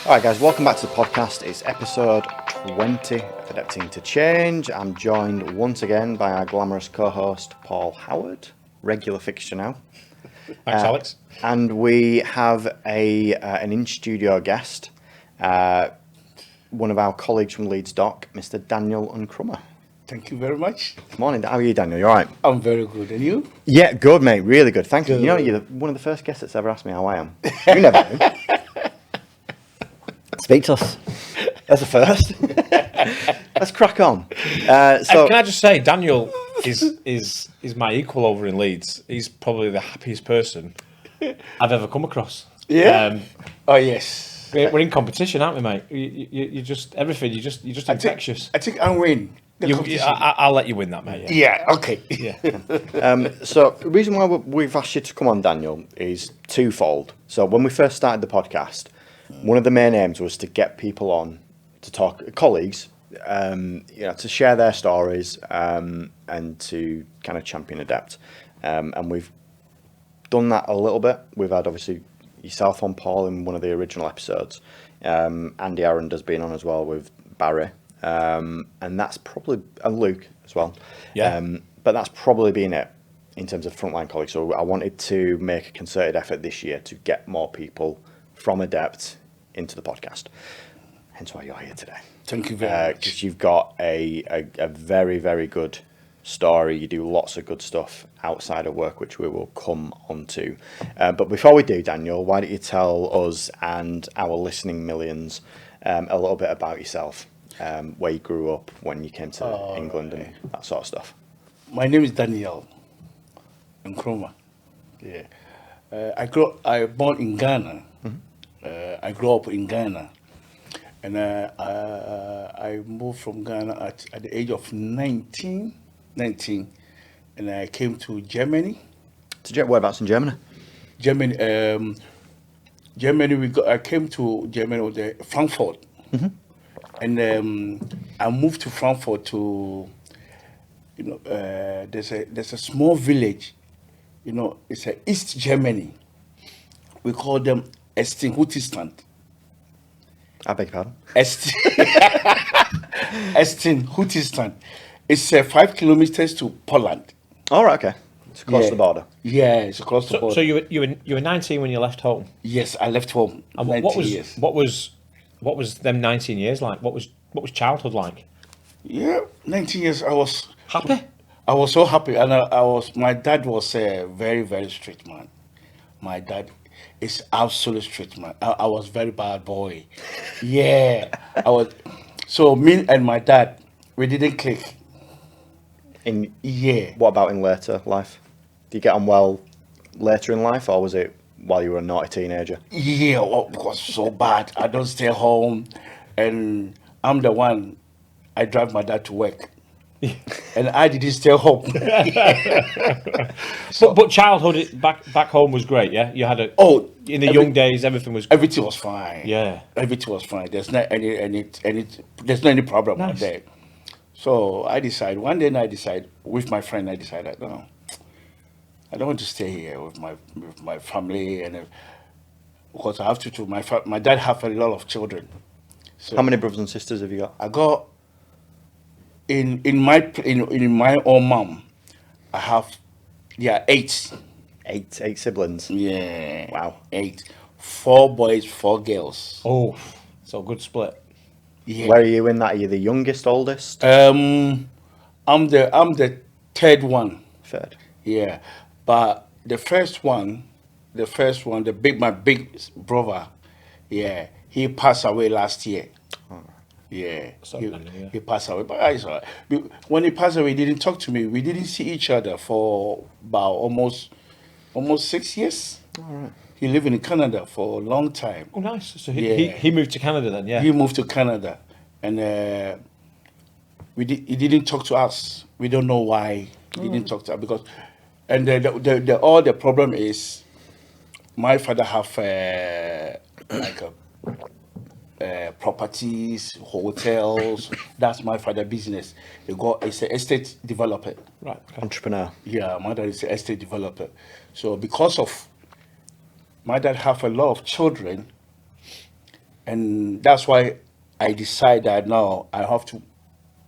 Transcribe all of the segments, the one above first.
All right, guys, welcome back to the podcast. It's episode 20 of Adapting to Change. I'm joined once again by our glamorous co-host, Paul Howard, regular fixture now. Thanks, Alex. And we have an in-studio guest, one of our colleagues from Leeds Dock, Mr. Daniel Nkrumah. Thank you very much. Morning, how are you, Daniel? You all right? I'm very good. And you? Yeah, good, mate. Really good. Thank you. Good. You know, you're one of the first guests that's ever asked me how I am. You never do. Speak to us. That's a first. Let's crack on. Can I just say, Daniel is my equal over in Leeds. He's probably the happiest person I've ever come across. Yeah. Oh yes. We're in competition, aren't we, mate? You just everything. You're just infectious. I think I'll win. I'll let you win that, mate. Yeah. Okay. Yeah. So the reason why we've asked you to come on, Daniel, is twofold. So when we first started the podcast, one of the main aims was to get people on to talk, colleagues, to share their stories and to kind of champion Adapt. And we've done that a little bit. We've had obviously yourself on, Paul, in one of the original episodes. Andy Aaron has been on as well with Barry. And that's probably, and Luke as well. Yeah. But that's probably been it in terms of frontline colleagues. So I wanted to make a concerted effort this year to get more people from Adept into the podcast. Hence why you're here today. Thank you very much. Because you've got a very, very good story. You do lots of good stuff outside of work, which we will come on to. But before we do, Daniel, why don't you tell us and our listening millions a little bit about yourself, where you grew up, when you came to England and that sort of stuff. My name is Daniel Nkrumah. Yeah. I born in Ghana. Mm-hmm. I grew up in Ghana. And I moved from Ghana at the age of 19, and I came to Germany. Whereabouts in Germany? Germany, I came to Germany with Frankfurt. Mm-hmm. And I moved to Frankfurt to, there's a small village, it's East Germany. We call them Estin-Huttistand. I beg your pardon? Estin-Huttistand. It's 5 kilometers to Poland. All right, okay. It's across the border. Yeah, it's across the border. So you were 19 when you left home. Yes, I left home. And what was them 19 years like? What was childhood like? Yeah, 19 years. I was Happy? I was so happy, and my dad was a very, very strict man. My dad is absolute strict man. I was very bad boy. Yeah, I was. So me and my dad, we didn't click. What about in later life? Did you get on well later in life, or was it while you were a naughty teenager? Yeah, it was so bad. I don't stay home, and I'm the one. I drive my dad to work. And I didn't stay home. But childhood back home was great, yeah? You had in the young days everything was fine. Yeah. Everything was fine. There's not there's not any problem out there. So one day I decided with my friend, no, I don't want to stay here with my family, and because I have to my dad have a lot of children. So how many brothers and sisters have you got? I got in my own mom, I have 8. Eight siblings. Yeah. Wow. 8. 4 boys, 4 girls. Oh, so good split. Yeah. Where are you in that? Are you the youngest, oldest? I'm the third one. Third. Yeah, but my big brother, yeah, he passed away last year. Yeah, he passed away. But it's all right. When he passed away, he didn't talk to me. We didn't see each other for about almost 6 years. All right. He lived in Canada for a long time. Oh, nice. So he moved to Canada then, yeah? He moved to Canada, and he didn't talk to us. We don't know why he didn't talk to us, because, and the problem is, my father have properties, hotels. That's my father's business. It's an estate developer. Right. Okay. Entrepreneur. Yeah, my dad is an estate developer. So because of my dad have a lot of children, And that's why I decided that now I have to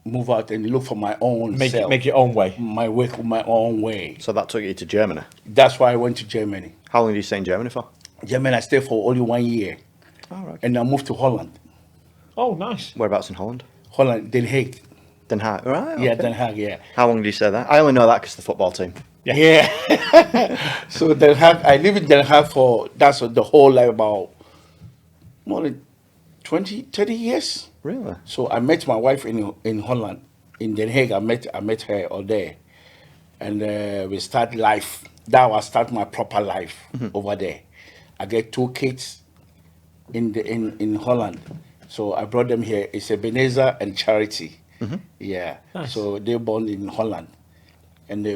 move out and look for my own self. Make your own way. My work my own way. So that took you to Germany. That's why I went to Germany. How long did you stay in Germany for? Germany, I stayed for only 1 year. All right. And I moved to Holland. Oh, nice. Whereabouts in Holland? Holland, Den Haag. Den Haag. Right. Yeah, okay. Den Haag, yeah. How long did you stay there? I only know that because the football team. Yeah. So Den Haag, I live in Den Haag for, that's the whole life, about more than 20, 30 years. Really? So I met my wife in Holland. In Den Haag, I met her all there. And we start life. That was start my proper life over there. I get 2 kids in Holland. So I brought them here. It's Ebenezer and Charity. Yeah. Nice. So they're born in Holland. And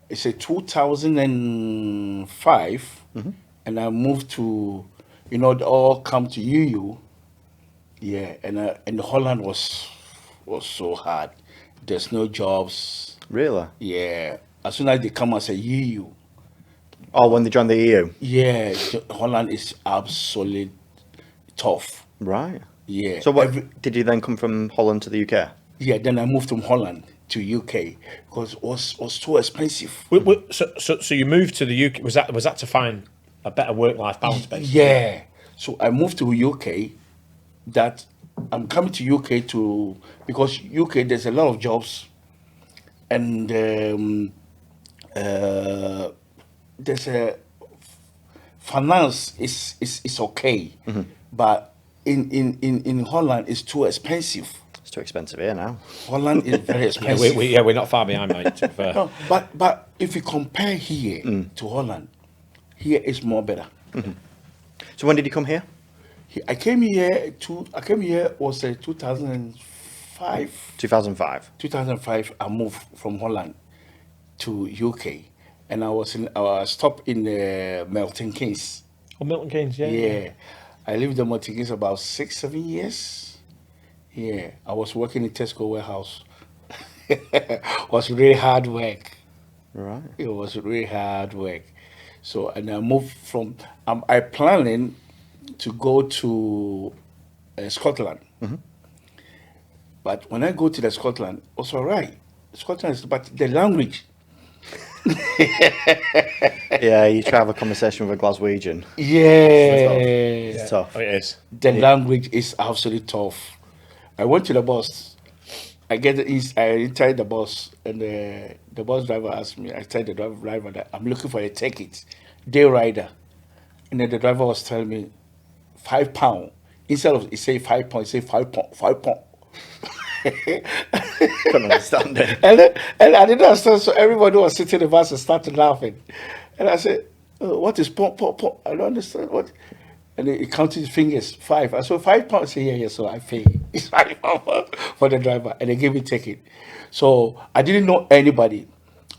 it's a 2005. And I moved to, they all come to UU. Yeah. And Holland was so hard. There's no jobs. Really? Yeah. As soon as they come as a UU. Oh, when they joined the EU? Yeah. Holland is absolutely tough. Right. Yeah. So what, did you then come from Holland to the UK? Yeah, then I moved from Holland to UK because it was too expensive. So you moved to the UK. Was that to find a better work-life balance, basically? Yeah. So I moved to UK. That I'm coming to UK because UK there's a lot of jobs, and there's a finance is okay, but in Holland it's too expensive. It's too expensive here now. Holland is very expensive. We're not far behind, mate. To be fair. No, but if you compare here to Holland, here is more better. So when did you come here? I came here was 2005. 2005. 2005, I moved from Holland to UK, and I stopped in Milton Keynes. Oh, Milton Keynes, yeah. Yeah, I lived in Milton Keynes about 6-7 years. Yeah, I was working in Tesco warehouse. It was really hard work. Right. It was really hard work. So, and I moved from. I planning to go to Scotland. But when I go to the Scotland, it was all right. Scotland is, but the language. Yeah, you try to have a conversation with a Glaswegian. Yeah. It's tough. Oh, it is. The language is absolutely tough. I went to the bus. I inside the bus, and the bus driver asked me. I told the driver that I'm looking for a ticket, day rider, and then the driver was telling me £5. Instead of say £5, say £5. Couldn't understand it. And I didn't understand, so everybody was sitting in the bus and started laughing. And I said, "What is pom pom pom? I don't understand what." And he counted his fingers, 5. I said, £5. I said, yeah. So I paid. It's £5 for the driver, and they gave me a ticket. So I didn't know anybody,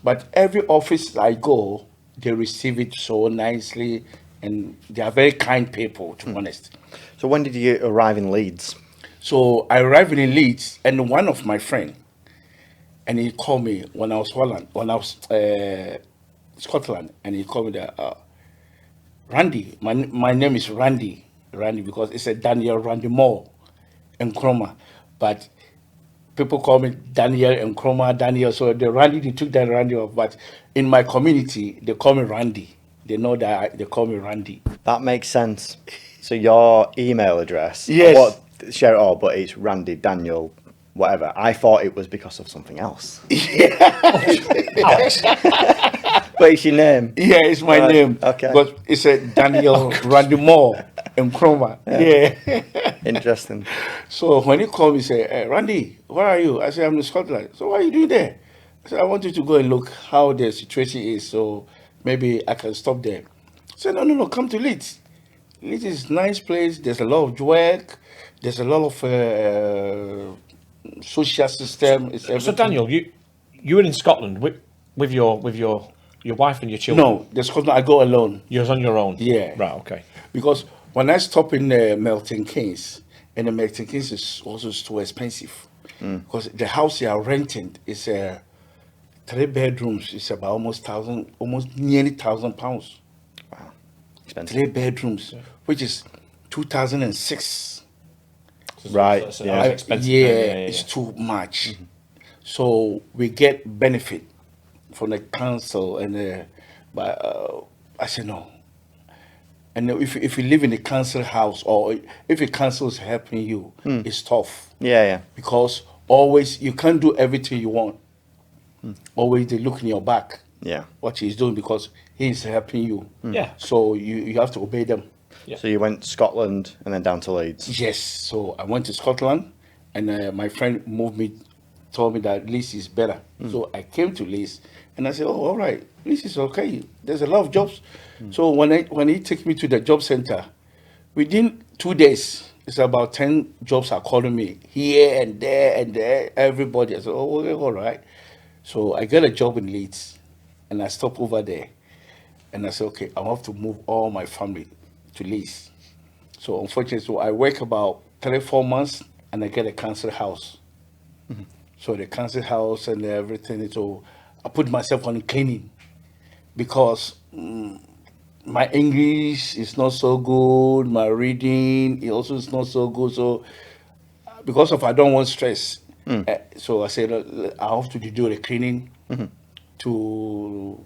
but every office I go, they receive it so nicely, and they are very kind people, to be honest. So when did you arrive in Leeds? So I arrived in Leeds, and one of my friends, and he called me when I was Scotland, and he called me that Randy. My name is Randy because it's a Daniel Nkrumah, but people call me Daniel Nkrumah, Daniel. So the Randy, they took that Randy off, but in my community they call me Randy. They know that they call me Randy. That makes sense. So your email address, Yes. Share it all, but it's Randy Daniel, whatever. I thought it was because of something else. Alex. But it's your name. Yeah, it's my name. Okay. Because it's a Daniel Randy Nkrumah. Yeah. Interesting. So when he called me, he said, hey, Randy, where are you? I said, I'm in Scotland. So what are you doing there? I said, I want you to go and look how the situation is, so maybe I can stop there. I said, no, come to Leeds. Leeds is a nice place. There's a lot of work. There's a lot of social system. It's So Daniel, you were in Scotland with your wife and your children. No, the Scotland I go alone. You was on your own. Yeah. Right. Okay. Because when I stop in Milton Keynes, and the Milton Keynes is also too expensive. Because the house you are renting is 3 bedrooms. It's about almost nearly £1,000. Wow. Expensive. 3 bedrooms, which is 2006. Right, That's yeah. expensive. Yeah, Yeah. it's too much. So we get benefit from the council, and but I said no. And if you live in a council house, or if a council is helping you, it's tough Yeah, yeah. because always you can't do everything you want. Always they look in your back. Yeah. What he's doing because he's helping you. Yeah. So you have to obey them. Yeah. So you went Scotland and then down to Leeds. Yes. So I went to Scotland, and my friend told me that Leeds is better. So I came to Leeds, and I said, "Oh, all right, Leeds is okay. There's a lot of jobs." So when he took me to the job center, within 2 days, it's about 10 jobs are calling me here and there and there. Everybody. I said, "Oh, okay, all right." So I got a job in Leeds, and I stopped over there, and I said, "Okay, I have to move all my family to Leeds." So unfortunately, so I work about 3-4 months, and I get a council house. So the council house and everything. So I put myself on cleaning because my English is not so good. My reading also is not so good. So because of I don't want stress, so I said I have to do the cleaning to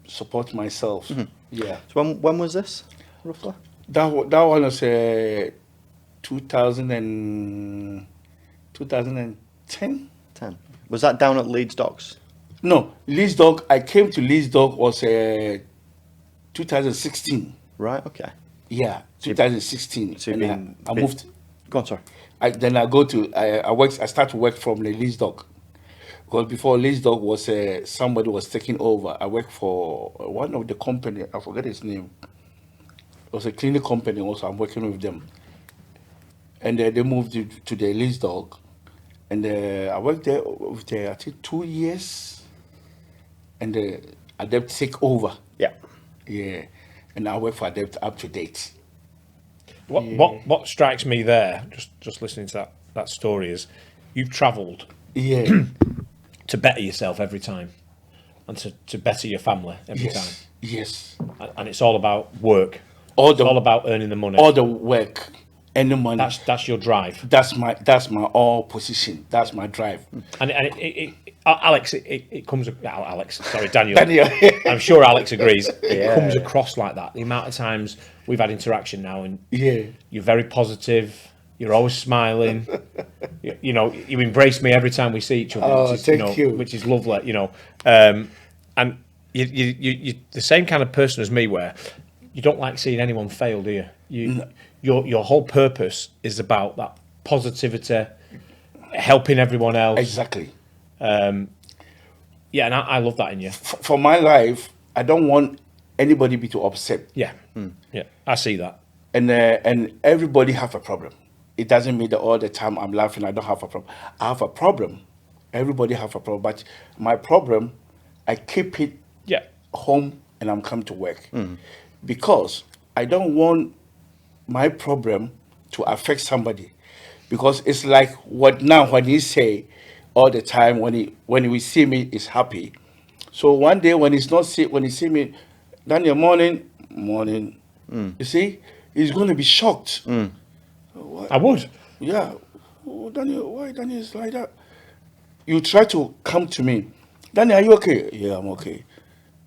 support myself. Yeah, So when was this, roughly? that one was 2010. 10. Was that down at Leeds Docks? No, Leeds Dog. I came to Leeds Dog was 2016. Right, okay. Yeah, 2016. So you've And been... I moved. Go on, sorry. Then I go to I start to work from the Leeds Dog, because before Leeds Dog was somebody was taking over. I worked for one of the company. I forget his name. It was a clinic company. Also, I'm working with them, and they moved to the Leeds Dog, and I worked there with I think 2 years, and Adept take over. Yeah. Yeah, and I work for Adept up to date. What strikes me there, just listening to that story, is you've travelled Yeah. to better yourself every time, and to better your family every Yes. Yes. time. And it's all about work. All It's the all about earning the money. all the work and the money. That's your drive. That's my all position. That's my drive. And Alex, it comes. Alex, sorry, Daniel. Daniel. I'm sure Alex agrees. It Yeah. comes across like that. The amount of times we've had interaction now, and Yeah. you're very positive. You're always smiling. you know, you embrace me every time we see each other. Oh, which is, thank you. Which is lovely. You know, and you're the same kind of person as me, where you don't like seeing anyone fail, do you? Your whole purpose is about that positivity, helping everyone else. Exactly. Yeah, and I love that in you. For my life, I don't want anybody be too upset. Yeah, yeah, I see that. And everybody have a problem. It doesn't mean that all the time I'm laughing. I don't have a problem. I have a problem. Everybody have a problem, but my problem, I keep it Yeah, home and I'm come to work, because I don't want my problem to affect somebody, because it's like what now when he say all the time when he see me is happy. So one day when when he see me, Daniel, morning, you see, he's going to be shocked. I would. Yeah, oh, Daniel, why Daniel is like that? You try to come to me, Daniel, are you okay? Yeah, I'm okay.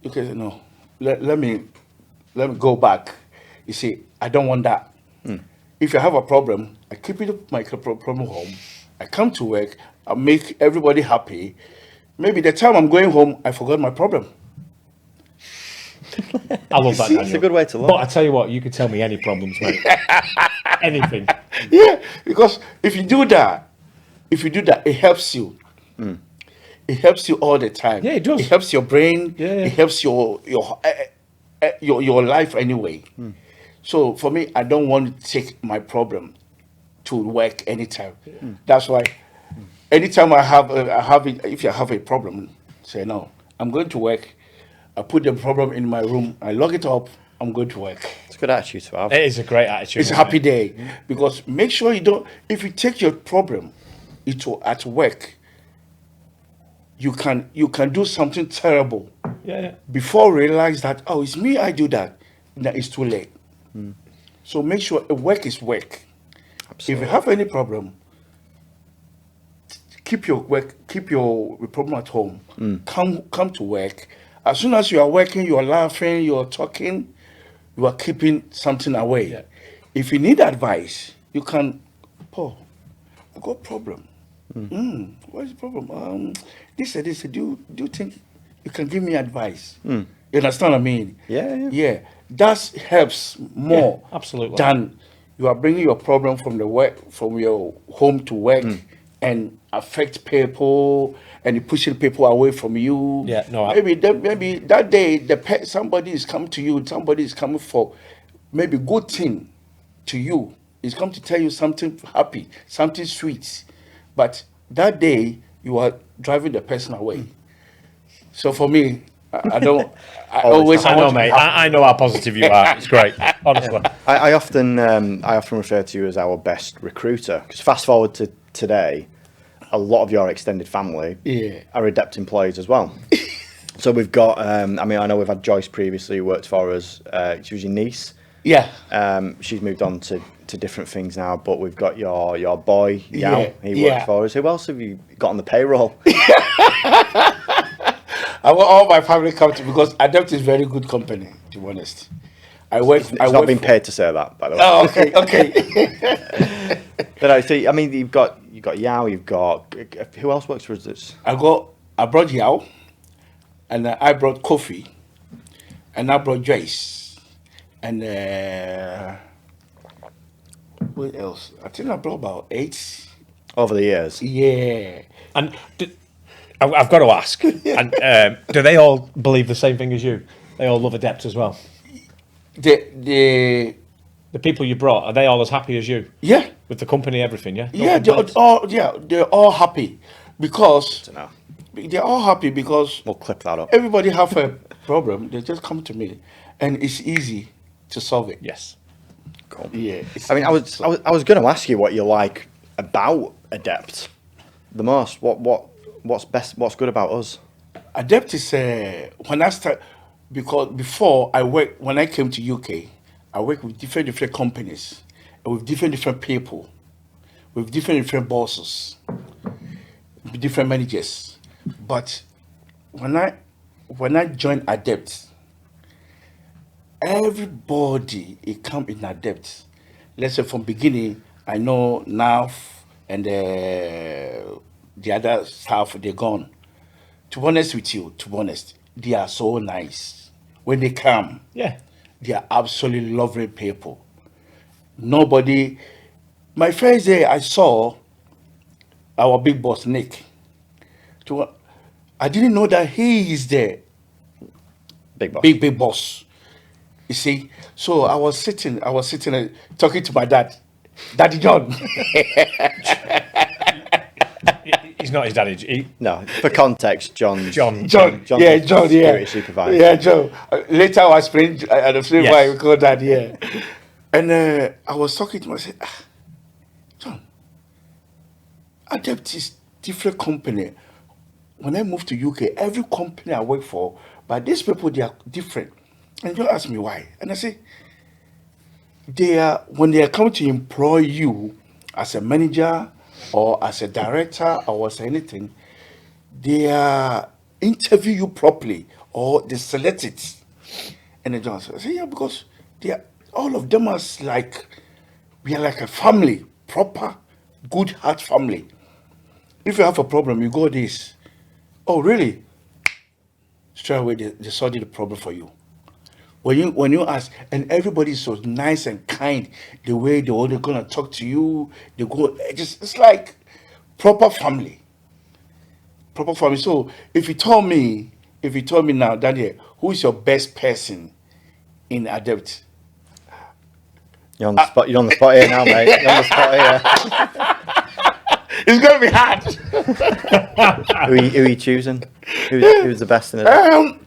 Okay, no, let me go back. You see, I don't want that. If I have a problem, I keep my problem home. I come to work. I make everybody happy. Maybe the time I'm going home, I forgot my problem. I love that, Daniel. It's a good way to learn. But I tell you what, you could tell me any problems, mate. Anything. Yeah, because if you do that, it helps you. It helps you all the time. Yeah, it does. It helps your brain. Yeah. It helps your life anyway. So for me, I don't want to take my problem to work anytime. That's why anytime I have it, if I have a problem, say no, I'm going to work. I put the problem in my room. I lock it up. I'm going to work. It's a good attitude to have. It is a great attitude. It's a happy day, because make sure you don't. If you take your problem at work, you can do something terrible Yeah. before realize that, oh, it's me. I do that. Now it's too late. So make sure work is work. Absolutely. If you have any problem, keep your problem at home. Come to work. As soon as you are working, you are laughing, you are talking, you are keeping something away. Yeah. If you need advice, you can, Paul, I got a problem. What is the problem? This and this. Do you think you can give me advice? You understand what I mean? Yeah. That helps more absolutely. than you are bringing your problem from your home to work and affect people and you pushing people away from you. Yeah, no, maybe that day somebody is coming to you. Somebody is coming for maybe good thing to you. He's come to tell you something happy, something sweet, but that day you are driving the person away. So for me, I don't. I always. I know, mate. I know how positive you are. It's great, honestly. I often refer to you as our best recruiter, because fast forward to today, a lot of your extended family are Adept employees as well. So we've got, I know we've had Joyce previously who worked for us. She was your niece. Yeah. She's moved on to different things now, but we've got your boy, Yao. He worked for us. Who else have you got on the payroll? I want all my family come to, because Adept is very good company, to be honest. It's not been paid to say that, by the way. Oh, okay. But I see. I mean, you've got Yao. You've got who else works for us? I brought Yao, and I brought Kofi, and I brought Joyce, and what else? I think I brought about 8 Over the years. Yeah. And I've got to ask, and do they all believe the same thing as you? They all love Adept as well? The people you brought, are they all as happy as you? Yeah. With the company, everything, yeah? Yeah, they're all happy because they're all happy because we'll clip that up. Everybody have a problem, they just come to me, and it's easy to solve it. Yes. Cool. Yeah. I mean, I was going to ask you what you like about Adept the most. What's best? What's good about us? Adept is when I start, because before when I came to UK, I worked with different companies, and with different people, with different bosses, with different managers. But when I joined Adept, everybody come in Adept. Let's say from beginning, I know Nav and the other staff, they're gone. To be honest with you, they are so nice. When they come, they are absolutely lovely people. Nobody. My first day, I saw our big boss, Nick. I didn't know that he is the big boss. You see? So I was sitting and talking to my dad, Daddy John. He's not his daddy. No, for context, John. John. Security supervisor. Yeah, John. Later I explained, I explained why we call that. Yeah. And I was talking to him. I said, John, Adept is different company. When I moved to UK, every company I work for, but these people, they are different. And John asked me why, and I say, when they are coming to employ you as a manager or as a director or as anything, they interview you properly or they select it. And then John said, I say, yeah, because all of them we are like a family, proper, good heart family. If you have a problem, you go this. Oh, really? Straight away, they solved the problem for you. When you ask, and everybody is so nice and kind, the way they're gonna talk to you, it's like proper family. Proper family. So if you told me now, Daniel, who is your best person in Adept? You're on the spot. You're on the spot here now, mate. You're on the spot here. It's gonna be hard. Who are you choosing? Who's the best in it?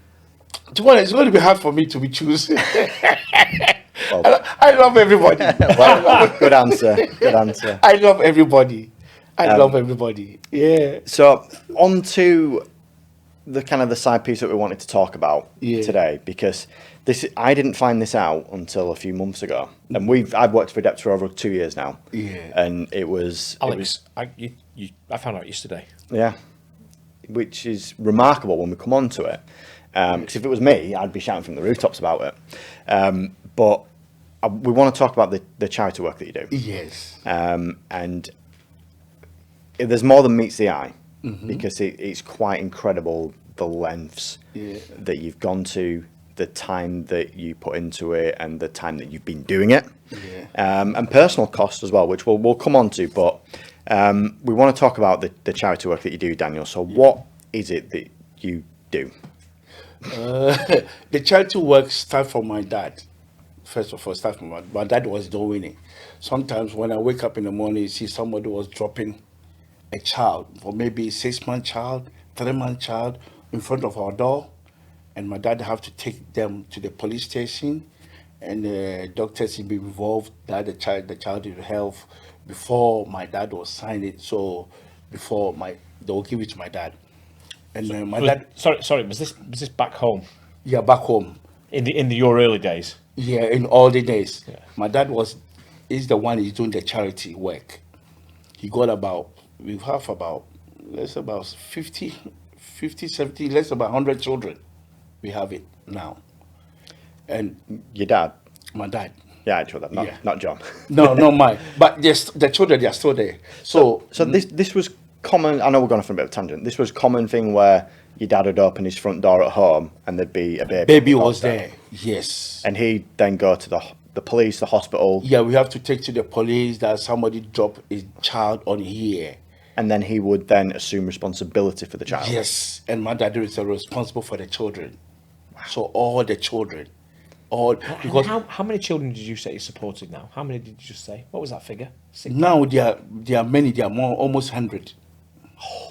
To be honest, it's going to be hard for me to be choosing. I love everybody. Well, good answer. I love everybody. I love everybody. Yeah. So on to the kind of the side piece that we wanted to talk about today, because I didn't find this out until a few months ago, and I've worked for Dept for over 2 years now. Yeah. And it was Alex, I found out yesterday. Yeah, which is remarkable when we come on to it. Because if it was me, I'd be shouting from the rooftops about it. But we want to talk about the charity work that you do. Yes. And there's more than meets the eye, because it's quite incredible the lengths that you've gone to, the time that you put into it, and the time that you've been doing it, and personal cost as well, which we'll come on to. But we want to talk about the charity work that you do, Daniel. So what is it that you do? The charity work started from my dad. First of all, start from my dad was doing it. Sometimes when I wake up in the morning, you see somebody was dropping a child, or maybe 6-month child, 3-month child, in front of our door, and my dad have to take them to the police station, and the doctors will be involved that the child is health before my dad was signed it. So before they will give it to my dad, and my dad. Sorry. Was this back home? Yeah, back home. In your early days. Yeah, in all the days. Yeah. My dad is the one who's doing the charity work. He got about 50, 70, less about 100 children. We have it now. And Your dad? my dad. Yeah, actually, not John. No, not mine. But the children, they are still there. So this was common. I know we're going off on a bit of a tangent. This was common thing where your dad would open his front door at home and there'd be a baby. Baby was there. Yes. And he'd then go to the police, the hospital. Yeah, we have to take to the police that somebody dropped a child on here. And then he would then assume responsibility for the child. Yes, and my dad is responsible for the children. So all the children, because How many children did you say you supported now? How many did you just say? What was that figure? now there are many. There are more, almost 100.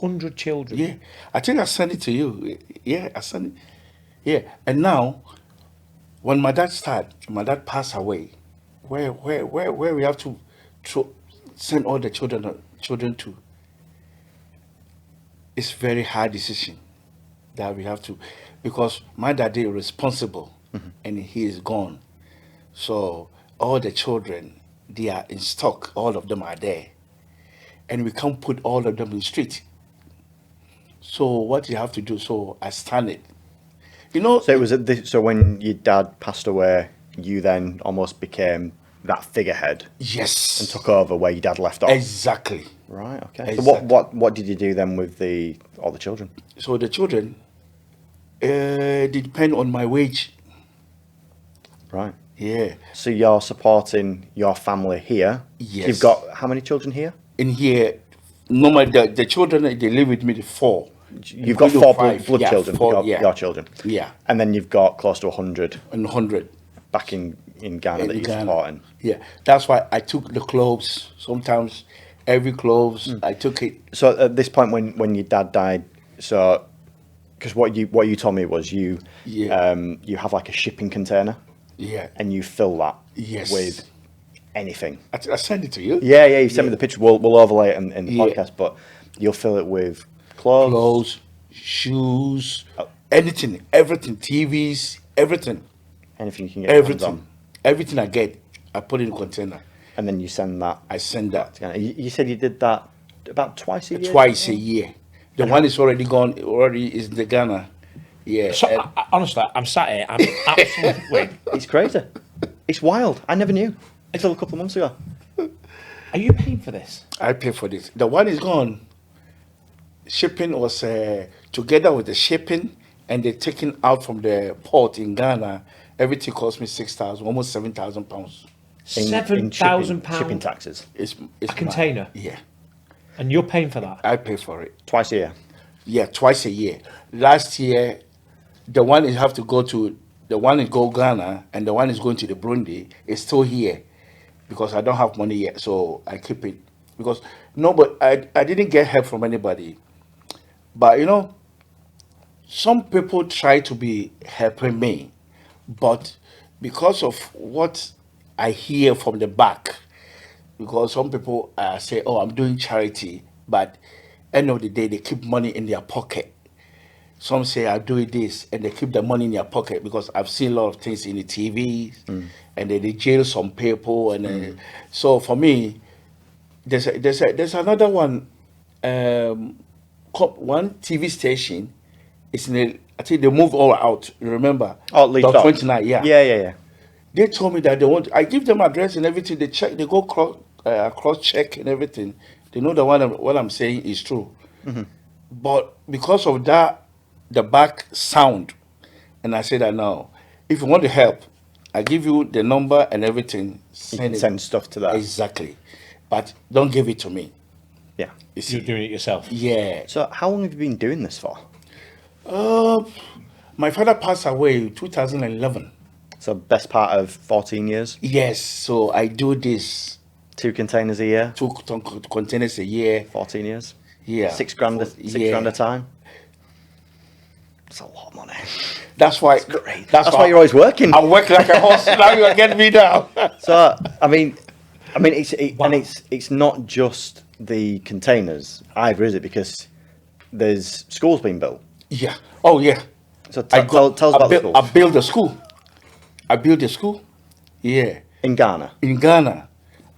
100 children. Yeah, I think I sent it to you. Yeah, I sent it. Yeah, and now, when my dad passed away, where we have to send all the children to. It's very hard decision that we have to, because my dad is responsible, and he is gone. So all the children, they are in stock. All of them are there, and we can't put all of them in street. So what you have to do? So I stand it. So it was so when your dad passed away, you then almost became that figurehead. Yes. And took over where your dad left off. Exactly. Right. Okay. Exactly. So what did you do then with all the children? So the children, they depend on my wage. Right. Yeah. So you're supporting your family here. Yes. You've got how many children here? In here, normally the children, they live with me, the 4. You've got 4 blood Yeah, children. 4, your children. Yeah. And then you've got close to 100 And 100. back in Ghana that you're supporting. Yeah. That's why I took the clothes. Sometimes every clothes, I took it. So at this point when your dad died, so because what you told me was you have like a shipping container. Yeah. And you fill that Yes. with anything. I sent it to you. Yeah, you sent me the picture. We'll overlay it in the podcast, but you'll fill it with clothes, shoes, anything, everything, TVs, everything. Anything you can get your hands on. Everything I get, I put in a container. And then you send that. I send that. You said you did that about twice a year? Twice a year. The one is already gone, already is in the Ghana. Yeah. So, honestly, I'm sat here, I'm absolutely... It's crazy. It's wild. I never knew until a couple of months ago. Are you paying for this? I pay for this. The one is gone. Shipping was together with the shipping and the taking out from the port in Ghana. Everything cost me 6,000, almost 7,000 pounds. £7,000 shipping taxes. It's a container. Yeah, And you're paying for that? I pay for it. Twice a year. Yeah, twice a year. Last year, the one is have to go to the one is go Ghana and the one is going to the Burundi is still here because I don't have money yet, so I keep it because but I didn't get help from anybody. But some people try to be helping me, but because of what I hear from the back, because some people say, "Oh, I'm doing charity," but end of the day they keep money in their pocket. Some say I do this, and they keep the money in their pocket because I've seen a lot of things in the TV, and they jail some people, and so for me, there's another one, one TV station. It's in a, I think they moved all out. You remember? Oh, Leeds Dot Dock. 29. Yeah. Yeah. They told me that they want. I give them address and everything. They check. They go cross check and everything. They know that what I'm saying is true. But because of that, the back sound, and I said that now, if you want to help, I give you the number and everything. You can send stuff to that. Exactly, but don't give it to me. Yeah. You see? You're doing it yourself. Yeah. So how long have you been doing this for? My father passed away in 2011. So best part of 14 years? Yes, so I do this 2 containers a year? 2 containers a year. 14 years? Yeah. $6 grand a time? That's a lot of money. That's why. Great. That's why you're always working. I'm working like a horse. Now you're getting me down. So I mean, and it's not just the containers either, is it? Because there's schools being built. Yeah. Oh yeah. So tell us about the schools. I built a school. I built a school. Yeah. In Ghana. In Ghana,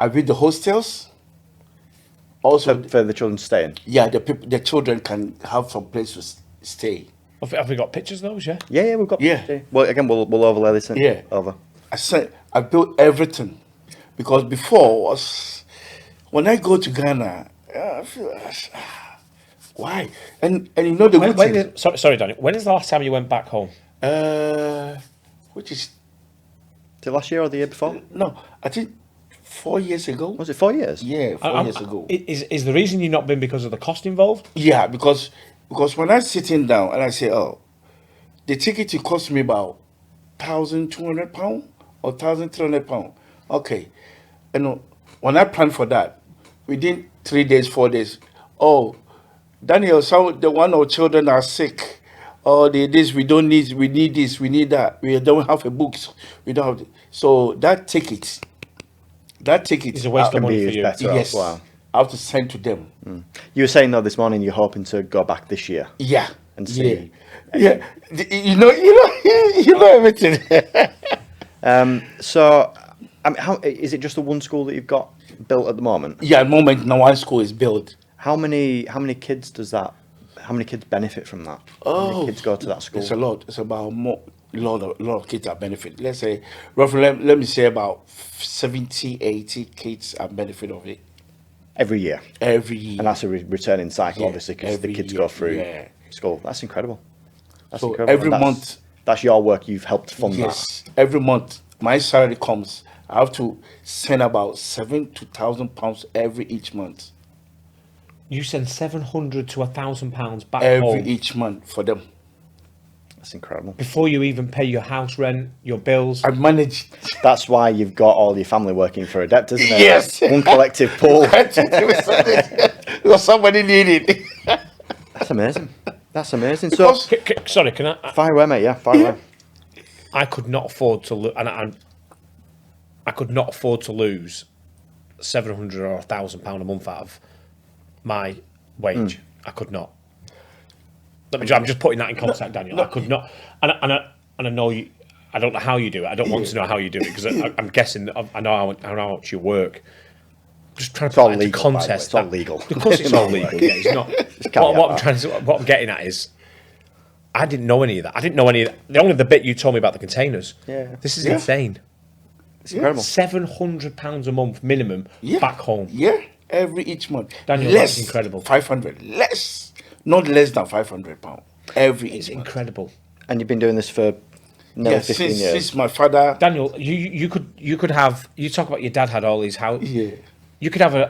I built the hostels. Also, For the children staying. yeah, the children can have some place to stay. Have we got pictures of those? Yeah. Yeah, we've got. Yeah. Well, again, we'll overlay this. Yeah. Over. I built everything, because before was when I go to Ghana, I feel why? And you know the good thing. Sorry, Daniel. When is the last time you went back home? Which is Was it last year or the year before? no, I think 4 years ago. Was it 4 years? Yeah, 4 years ago. Is the reason you've not been because of the cost involved? Yeah, because when I'm sitting down and I say, oh, the ticket it cost me about £1,200 or £1,300. Okay, and when I planned for that, within 3 days, 4 days, oh, Daniel, some the one of our children are sick. Oh, we need this, we need that. We don't have a books. We don't have so that ticket It's a waste of Can be money for used you. better yes, elsewhere. I have to send to them. You were saying though this morning you're hoping to go back this year. Yeah, And see. Yeah. You know everything. So, I mean, how is it just the one school that you've got built at the moment? Yeah, at the moment now one school is built. How many kids does that? How many kids benefit from that? How many kids go to that school? It's a lot. It's about a lot of kids are benefit. Let's say roughly, let me say about 70, 80 kids are benefit of it Every year. every year. And that's a returning cycle, Yeah, obviously, because the every kids year, go through yeah. school. That's incredible. That's So incredible. every And month- that's your work. You've helped fund Yes, every month my salary comes. I have to send about £7,000 to £1,000 each month. You send £700 to £1,000 back Every home each month for them. that. That's incredible. before you even pay your house rent, your bills. I manage. That's why you've got all your family working for Adept, isn't it? Yes. One collective pool. Because somebody needed it. That's amazing. That's amazing. So, Because- Sorry, can I? fire away, mate. Yeah, fire away. I could not afford to lose, and I could not afford to lose £700 or £1,000 a month out of my wage. I could not. I'm just putting that in context, Daniel. I could not, and I know you. I don't know how you do it. I don't want to know how you do it because I'm guessing that I know how much you work. Just trying to all put that into legal, by the way. context. It's all legal. Of course, it's all legal. Yeah, it's not. What I'm getting at is, I didn't know any of that. I didn't know any of that. Only the bit you told me about the containers. Yeah. This is Yeah. insane. It's incredible. £700 a month minimum Yeah. back home. Yeah, every each month. Daniel, less, that's incredible. 500 less, not less than £500 every It's each month. incredible. And you've been doing this for nearly Yeah, 15 years. since my father. Daniel, you could have. You talk about your dad had all these houses. Yeah. You could have an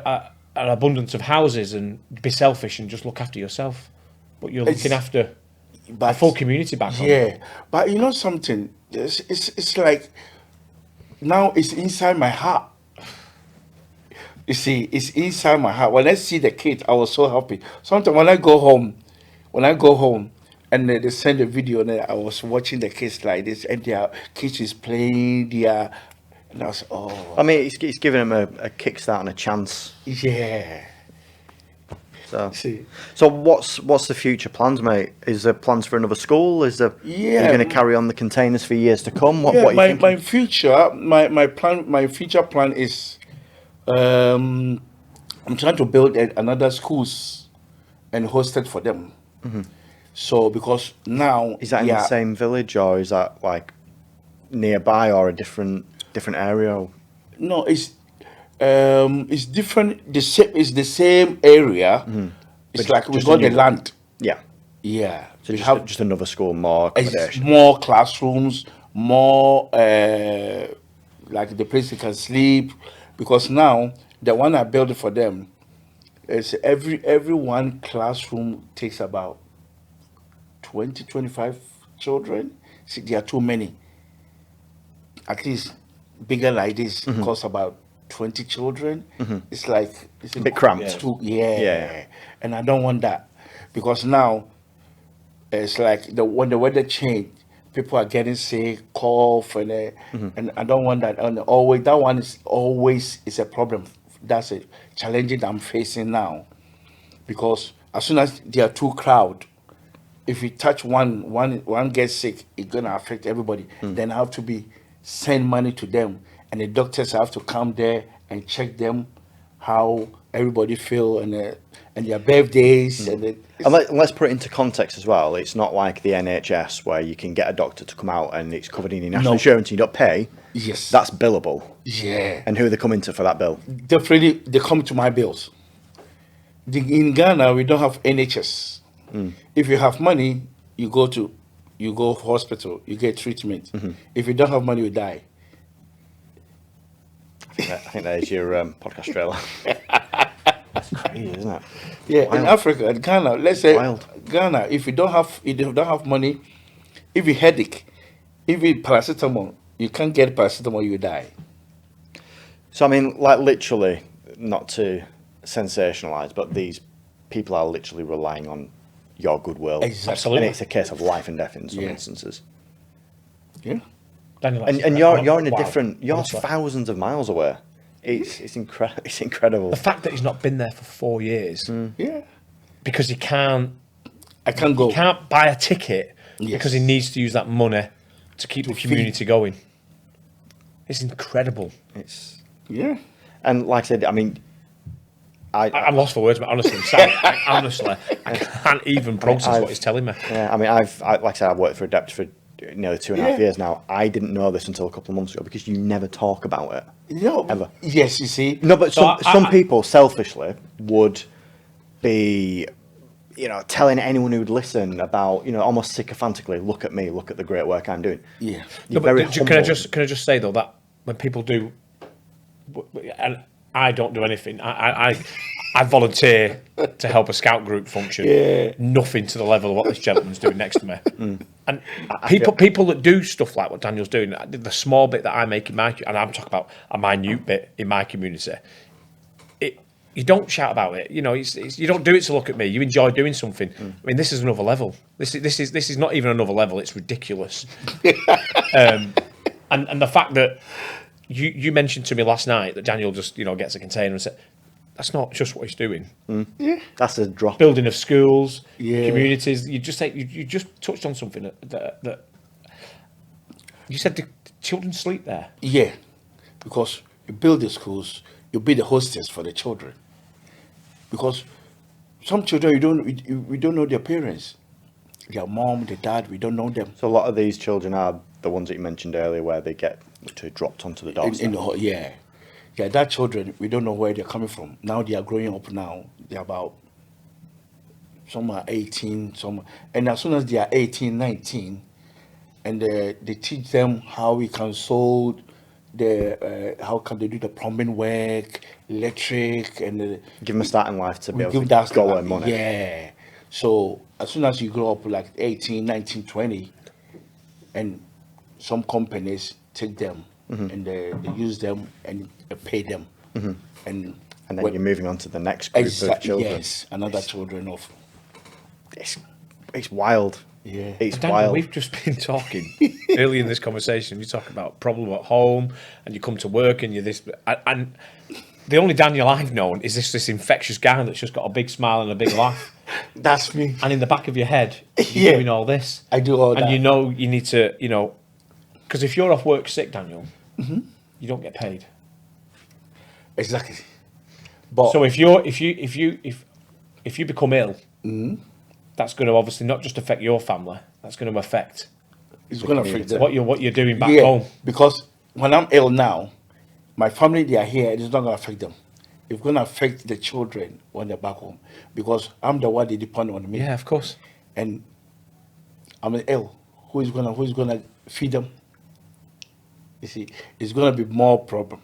abundance of houses and be selfish and just look after yourself, but you're looking after a But full community back home. yeah, but you know something? It's like now it's inside my heart. You see, it's inside my heart. When I see the kids, I was so happy. Sometimes when I go home, and they send a video, and I was watching the kids like this, and their kids is playing their, and I was I mean, it's giving them a kickstart and a chance. yeah. So, See. so what's the future plans, mate? Is there plans for another school? Is there? Are you Yeah. going to carry on the containers for years to come? What Yeah, are you thinking? my future plan is, I'm trying to build another schools and host it for them. So because now, Is that in the same village, or is that like nearby, or a different area? No, it's different. It's the same area. It's But like we just got a the new- land. Yeah. Yeah, So we just another school, more it's accommodation. more classrooms, more like the place they can sleep. Because now the one I built for them is every one classroom takes about 25 children. See, there are too many. At least bigger like this costs about 20 children. It's like it's A bit cramped. Yeah. And I don't want that because now it's like when the weather change, people are getting sick, cough, and I don't want that. And always that one is always a problem. That's a challenge that I'm facing now because as soon as there are too crowd, if you touch one gets sick, it's gonna affect everybody. Then I have to send money to them, and the doctors have to come there and check them, how everybody feel, and their birthdays, and Let's put it into context as well. It's not like the NHS where you can get a doctor to come out and it's covered in your national insurance and you don't pay. yes, That's billable. yeah. And who are they coming to for that bill? Definitely, they come to my bills. In Ghana, we don't have NHS. If you have money, you go hospital, you get treatment. If you don't have money, you die. I think there's your podcast trailer. That's crazy, isn't it? Yeah, in Wild. Africa, in Ghana, let's say Wild. Ghana, if you don't have money, if you headache, if you paracetamol, you can't get paracetamol, you die. So, I mean, like literally, not to sensationalise, but these people are literally relying on your goodwill. Exactly. Absolutely. And it's a case of life and death in some Yeah. instances. Yeah. Daniel, And you're in a wow. different, you're Honestly. thousands of miles away. It's incredible. It's incredible. The fact that he's not been there for 4 years Yeah. because he can't I can't go. buy a ticket Yes. because he needs to use that money to keep the community going. It's incredible. It's Yeah. and like I said, I mean, I'm lost for words, but honestly, I'm sad. Honestly, I can't even process what he's telling me. yeah, I mean, like I said, I've worked for Adept for nearly 2.5 years now. I didn't know this until a couple of months ago because you never talk about it. No. Ever. Yes, you see. No, but So some people selfishly would be, telling anyone who'd listen about, almost sycophantically, look at me, look at the great work I'm doing. Yeah. You're No, very but can I humble. just say though that when people do, and I don't do anything. I volunteer to help a scout group function. Yeah. Nothing to the level of what this gentleman's doing next to me. And people that do stuff like what Daniel's doing, the small bit that I make in my, and I'm talking about a minute bit in my community. You don't shout about it. You don't do it to look at me. You enjoy doing something. I mean, this is another level. This is not even another level. It's ridiculous. And the fact that you mentioned to me last night that Daniel just gets a container and said, that's not just what he's doing. Yeah. That's a drop. Building of schools, Yeah. communities. You just touched on something that you said the children sleep there. Yeah. Because you build the schools, you be the hostess for the children. Because some children we don't know their parents, their mom, their dad. We don't know them. So a lot of these children are the ones that you mentioned earlier, where they get literally dropped onto the doorstep. Yeah, that children, we don't know where they're coming from. Now they are growing up now. They're about, some are 18, and as soon as they are 18, 19, and they teach them how we can sew, how can they do the plumbing work, electric, and Give them a starting life to be we able give to that go stuff. earn money. Yeah. So as soon as you grow up like 18, 19, 20, and some companies take them and they use them and pay them. And And then you're moving on to the next group of children. Yes, another children of. It's wild. Yeah. It's Daniel, wild. we've just been talking early in this conversation. You talk about problem at home, and you come to work, and you're this, and the only Daniel I've known is this infectious guy that's just got a big smile and a big laugh. That's me. And in the back of your head, you're doing all this. I do all that. And you know you need to, because if you're off work sick, Daniel, you don't get paid. Exactly. But So if you become ill, that's going to obviously not just affect your family. That's going to affect it's going to affect them. what you're doing back home. Because when I'm ill now, my family, they are here. It's not going to affect them. It's going to affect the children when they're back home. Because I'm the one they depend on me. Yeah, of course. And I'm ill. Who's gonna feed them? You see, it's gonna be more problem.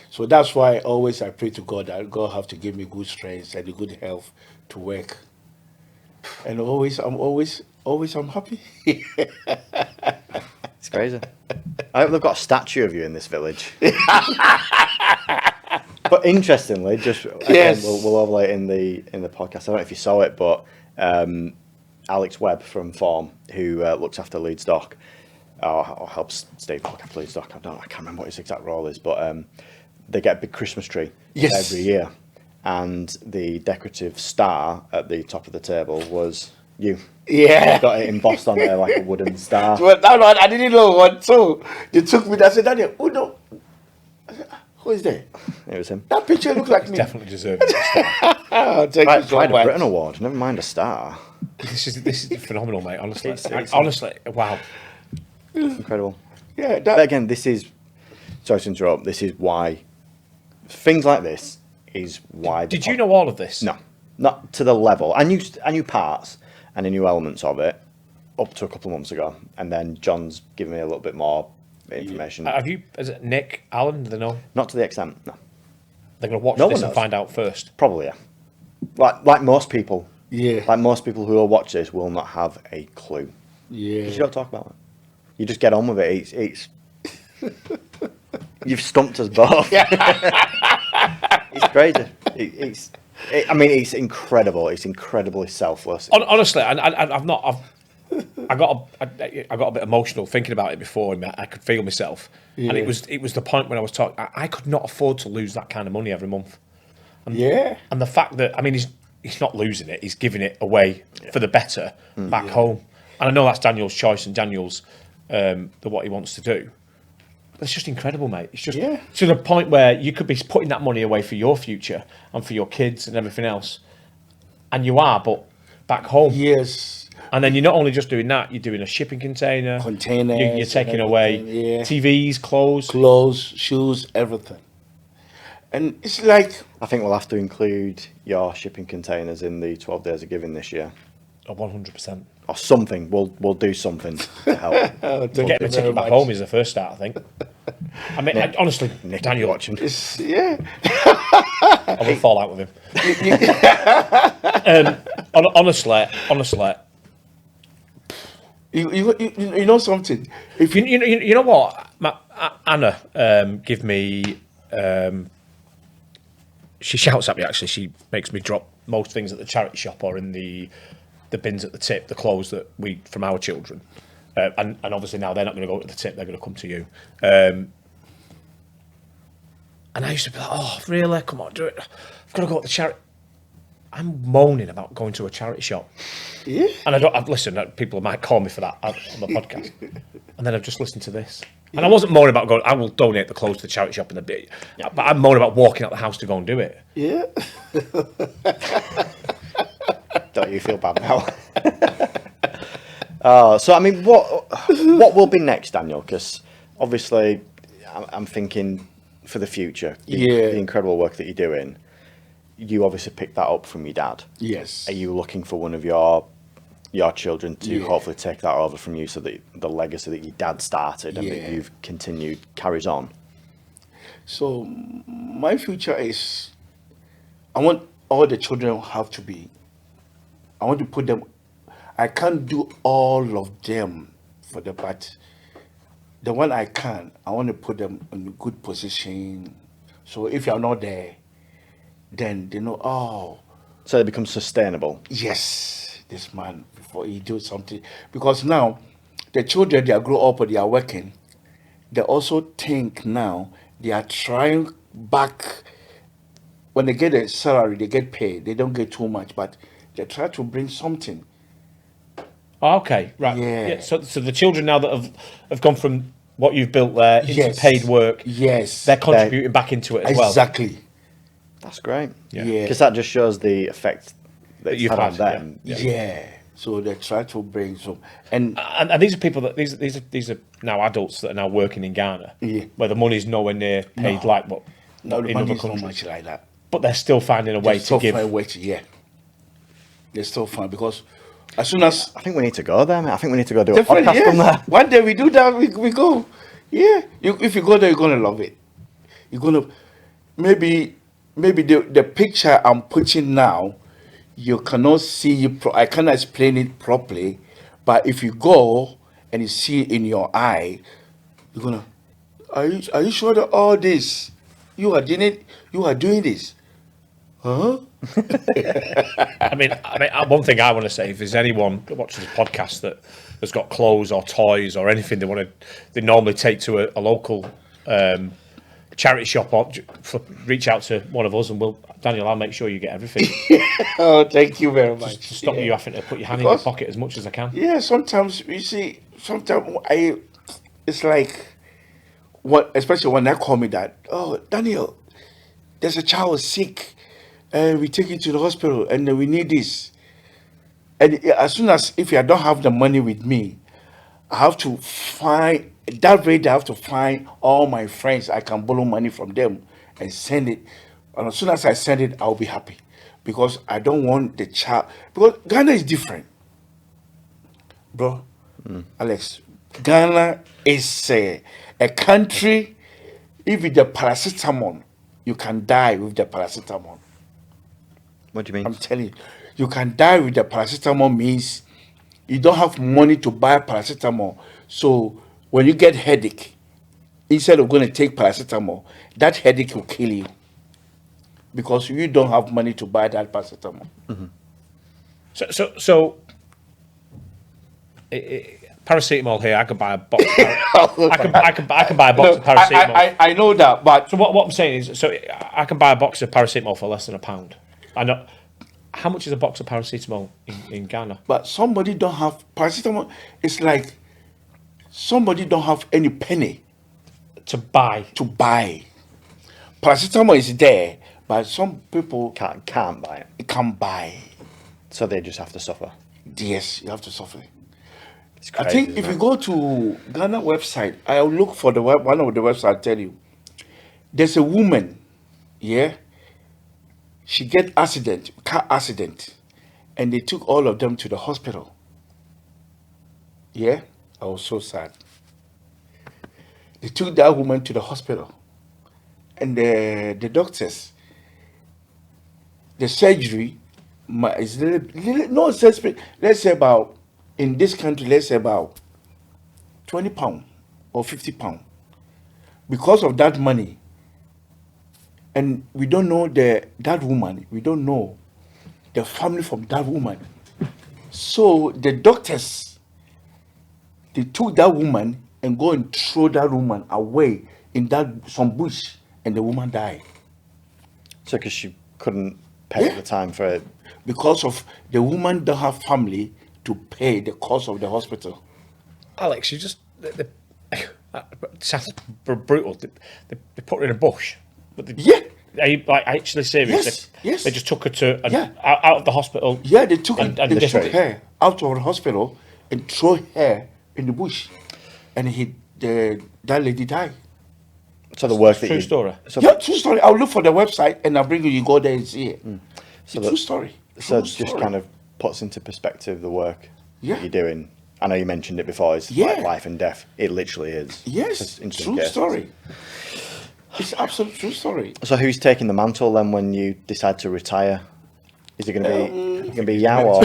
So that's why always I pray to God that God have to give me good strength and good health to work. And I'm happy. It's crazy. I hope they've got a statue of you in this village. But interestingly, just again, Yes. we'll overlay it in the podcast. I don't know if you saw it, but Alex Webb from Form, who looks after Leeds Dock, or helps Steve look after Leeds Dock. I can't remember what his exact role is, but they get a big Christmas tree every year, and the decorative star at the top of the table was you. Yeah. Got it embossed on there like a wooden star. Well, no, I didn't know what. So they took me. I said, Daniel, oh no. I said, who is there? It was him. That picture looks like me. Definitely deserving. Oh, thank you so Pride of much. Britain award. Never mind a star. This is phenomenal, mate. Honestly, It's- honestly, wow. Incredible. Yeah, But again, this is, sorry to interrupt, this is why, things like this is why. Did you know all of this? No, not to the level. I knew parts and I knew elements of it up to a couple of months ago. And then John's given me a little bit more information. Is it Nick Allen? Do they know? Not to the extent, no. They're going to watch No this one and knows. find out first. Probably, yeah. Like most people. Yeah. Like most people who will watch this will not have a clue. Yeah. You don't talk about it. You just get on with it. It's you've stumped us both. It's crazy. It's incredible. It's incredibly selfless. Honestly, I got a bit emotional thinking about it before, and I could feel myself. And it was the point when I was talking. I could not afford to lose that kind of money every month. Yeah. And the fact that he's not losing it; he's giving it away for the better back home. And I know that's Daniel's choice and Daniel's what he wants to do. But it's just incredible, mate. It's just to the point where you could be putting that money away for your future and for your kids and everything else, and you are, but back home. Yes. And then you're not only just doing that; you're doing a shipping container. Containers. You're taking away TVs, clothes, shoes, everything. And it's like I think we'll have to include your shipping containers in the 12 Days of Giving this year. 100%. Or something. We'll do something to help. Getting a ticket back home is the first start, I think. Honestly, Nick, Daniel, watching. I will fall out with him. Honestly, you know something. If you know what, Anna give me. She shouts at me. Actually, she makes me drop most things at the charity shop or in the bins at the tip, the clothes that we from our children, and obviously now they're not going to go to the tip; they're going to come to you. And I used to be like, "Oh, really? Come on, do it! I've got to go to the charity." I'm moaning about going to a charity shop, and listen. People might call me for that on the podcast, and then I've just listened to this. And I wasn't moaning about going, I will donate the clothes to the charity shop in a bit. Yeah. But I'm moaning about walking out the house to go and do it. Yeah. Don't you feel bad now? So, what will be next, Daniel? Because obviously, I'm thinking for the future, the incredible work that you're doing, you obviously picked that up from your dad. Yes. Are you looking for one of your children to hopefully take that over from you so that the legacy that your dad started and that you've continued carries on? So my future is, I want all the children have to be, I want to put them, I can't do all of them for the, but the one I can, I want to put them in a good position. So if you're not there, then they know, oh. So they become sustainable. Yes, this man, before he do something. Because now, the children, they grow up and they are working. They also think now, they are trying back when they get a salary, they get paid. They don't get too much, but they try to bring something. Oh, okay, right. Yeah. So the children now that have gone from what you've built there into Yes. paid work, Yes. they're contributing back into it as well. Exactly. That's great. Yeah. Because that just shows the effect that you've you've had on had, them. Yeah. So they try to bring some, And these are people that these are now adults that are now working in Ghana, Yeah. where the money's nowhere near paid like what no, the in money other is not countries. much like that. But they're still finding a way to give. They're still fine because as soon as I think we need to go there, mate. I think we need to go do a definitely, podcast from there. one day we do that, we go. Yeah, if you go there, you're gonna love it. You're gonna maybe the picture I'm putting now, you cannot see. I cannot explain it properly, but if you go and you see it in your eye, you're gonna. Are you sure that all this you are doing it? You are doing this, huh? I mean, one thing I want to say, if there's anyone that watches this podcast that has got clothes or toys or anything they normally take to a local charity shop or reach out to one of us and Daniel, I'll make sure you get everything. Oh, thank you very much. To stop you having to put your hand in your pocket as much as I can. Yeah, sometimes you see, it's like, especially when they call me that. Oh, Daniel, there's a child sick, and we take it to the hospital, and we need this. And as soon as if I don't have the money with me, I have to find that way. I have to find all my friends. I can borrow money from them and send it. And as soon as I send it, I'll be happy because I don't want the child. Because Ghana is different, bro. Alex, Ghana is a country. If with the paracetamol, you can die with the paracetamol. What do you mean? I'm telling you, you can die with the paracetamol means you don't have money to buy paracetamol. So when you get headache, instead of going to take paracetamol, that headache will kill you because you don't have money to buy that paracetamol. So paracetamol here. I can buy a box. I can buy a box of paracetamol. I know that, but So what I'm saying is, so I can buy a box of paracetamol for less than £1. I know. How much is a box of paracetamol in Ghana? but somebody don't have paracetamol. It's like somebody don't have any penny To buy. to buy. Paracetamol is there, but some people Can't buy it. can't buy. So they just have to suffer. Yes, you have to suffer. It's I crazy, think if isn't you it? go to Ghana website, I'll look for one of the websites. I'll tell you. There's a woman, yeah. She get car accident, and they took all of them to the hospital. Yeah, I was so sad. They took that woman to the hospital, and the doctors, the surgery, is no surgery. Let's say about in this country, let's say about £20 or £50. Because of that money, and we don't know that woman. We don't know the family from that woman. So the doctors, they took that woman and go and throw that woman away in some bush, and the woman died So because she couldn't pay at the time for it. because of the woman don't have family to pay the cost of the hospital. Alex, you just sounds brutal. They put her in a bush. But Yeah. Are you like actually serious? Yes, They, yes. They just took her to Yeah. out of the hospital. Yeah, they took And they took destroyed it. her out of the hospital and throw her in the bush, and that lady died. So the work that True you story. So, Yeah, true story. I'll look for the website and I'll bring you. You go there and see it. so True story. So True it just story. kind of puts into perspective the work Yeah. that you're doing. I know you mentioned it before. It's Yeah. like life and death. It literally is. Yes, It's instant true cases. story. It's absolute true story. So who's taking the mantle then when you decide to retire? Is it going to be Yao or?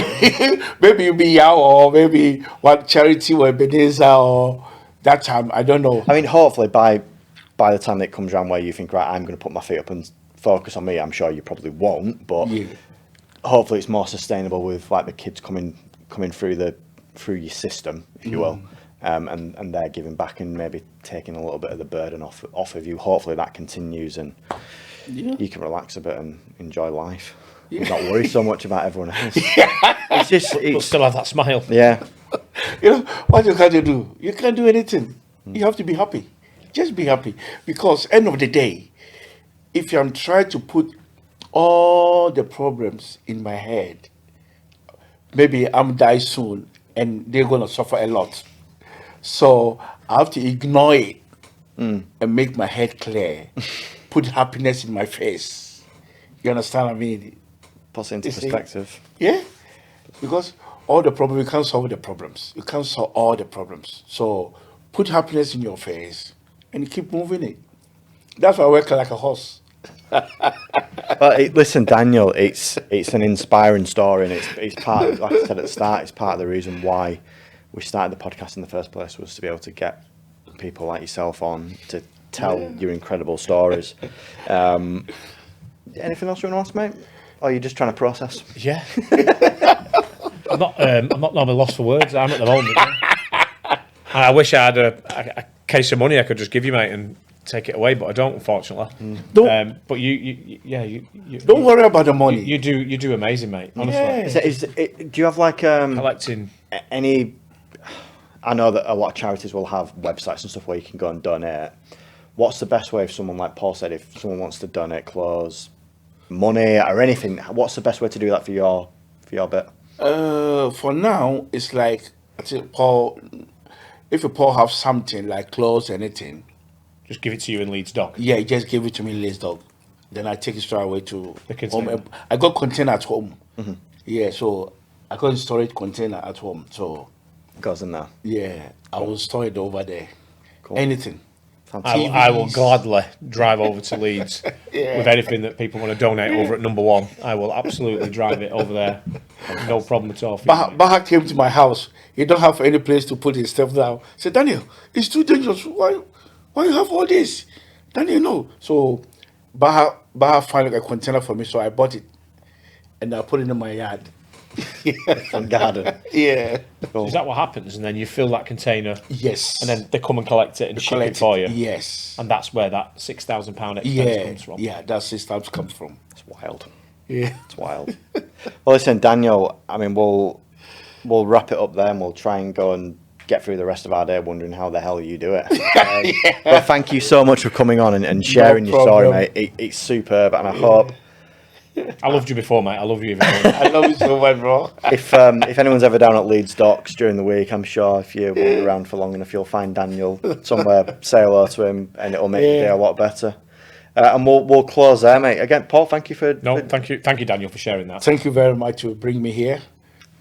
Maybe you'll be Yao, or maybe what charity or Ebenezer, or that time. I don't know. I mean, hopefully by the time it comes around where you think, right, I'm going to put my feet up and focus on me. I'm sure you probably won't, but Yeah. hopefully it's more sustainable with like the kids coming through your system, if you will, and they're giving back and maybe taking a little bit of the burden off of you. Hopefully that continues, and you can relax a bit and enjoy life. Not worry so much about everyone else. It's just, But still have that smile. yeah. You know, what you can't do? You can't do anything. You have to be happy. Just be happy. Because end of the day, if I'm trying to put all the problems in my head, maybe I'm die soon and they're going to suffer a lot. So I have to ignore it and make my head clear. Put happiness in my face. You understand what I mean? Puts it into You see? perspective. Yeah, because all the problems, you can't solve the problems. You can't solve all the problems. So put happiness in your face and keep moving it. That's why I work like a horse. But listen, Daniel, it's an inspiring story, and it's part of, like I said at the start, it's part of the reason why we started the podcast in the first place, was to be able to get people like yourself on to tell your incredible stories. Anything else you want to ask, mate? Or are you just trying to process? Yeah. I'm not normally lost for words. I'm at the moment. And I wish I had a case of money I could just give you, mate, and take it away, but I don't, unfortunately. But you Don't worry about the money. You do amazing, mate. Honestly, Yeah. Do you have like collecting. any? I know that a lot of charities will have websites and stuff where you can go and donate. What's the best way if someone, like Paul said, if someone wants to donate clothes, money, or anything? What's the best way to do that for your bit? For now, it's like, I think Paul, if Paul have something like clothes, anything, Just give it to you in Leeds Dock. yeah, just give it to me, Liz Dog. Then I take it straight away to The container. home. I got container at home. Yeah, so I got a storage container at home. So Goes in there. yeah, I will store it over there. Cool. Anything. Fantastic. I will gladly drive over to Leeds with anything that people want to donate over at number one. I will absolutely drive it over there. No problem at all. For you, mate. Baha came to my house. He don't have any place to put his stuff down. I said, Daniel, it's too dangerous. Why you have all this? Daniel, no. So Baha found a container for me, so I bought it. And I put it in my yard. Front garden. Yeah. Is that what happens? And then you fill that container, Yes. and then they come and collect it and ship Collect it for you. Yes. And that's where that £6,000 expense Yeah. comes from. Yeah, that's his times comes from. It's wild. Yeah. It's wild. Well, listen, Daniel. I mean, we'll wrap it up there, and we'll try and go and get through the rest of our day wondering how the hell you do it. But thank you so much for coming on and sharing your story, problem. mate. It's superb, and I hope I loved you before, mate. I love you even more. I love you so much, bro. if anyone's ever down at Leeds Docks during the week, I'm sure if you wander around for long enough, you'll find Daniel somewhere. Say hello to him, and it'll make your day a lot better. And we'll close there, mate. Again, Paul, thank you for. Thank you, Daniel, for sharing that. Thank you very much to bring me here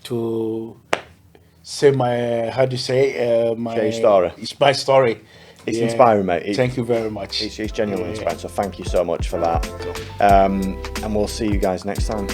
to say my, how do you say, my Share your story. It's my story. It's inspiring, mate. Thank you very much. It's genuinely inspiring. So thank you so much for that. And we'll see you guys next time.